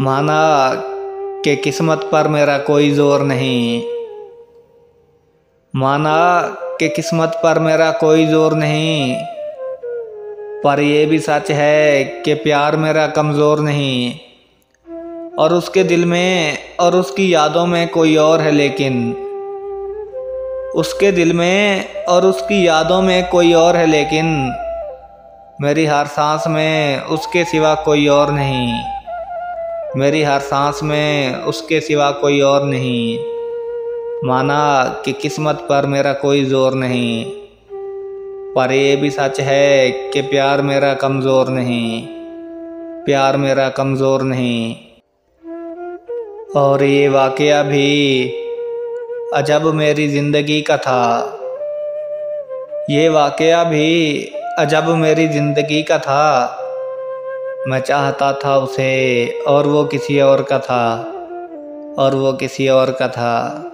माना कि किस्मत पर मेरा कोई जोर नहीं। माना कि किस्मत पर मेरा कोई जोर नहीं, पर यह भी सच है कि प्यार मेरा कमज़ोर नहीं। और उसके दिल में और उसकी यादों में कोई और है, लेकिन उसके दिल में और उसकी यादों में कोई और है, लेकिन मेरी हर सांस में उसके सिवा कोई और नहीं। मेरी हर सांस में उसके सिवा कोई और नहीं। माना कि किस्मत पर मेरा कोई जोर नहीं, पर यह भी सच है कि प्यार मेरा कमज़ोर नहीं। प्यार मेरा कमज़ोर नहीं। और ये वाक़या भी अजब मेरी ज़िंदगी का था। ये वाक़या भी अजब मेरी ज़िंदगी का था। मैं चाहता था उसे और वो किसी और का था। और वो किसी और का था।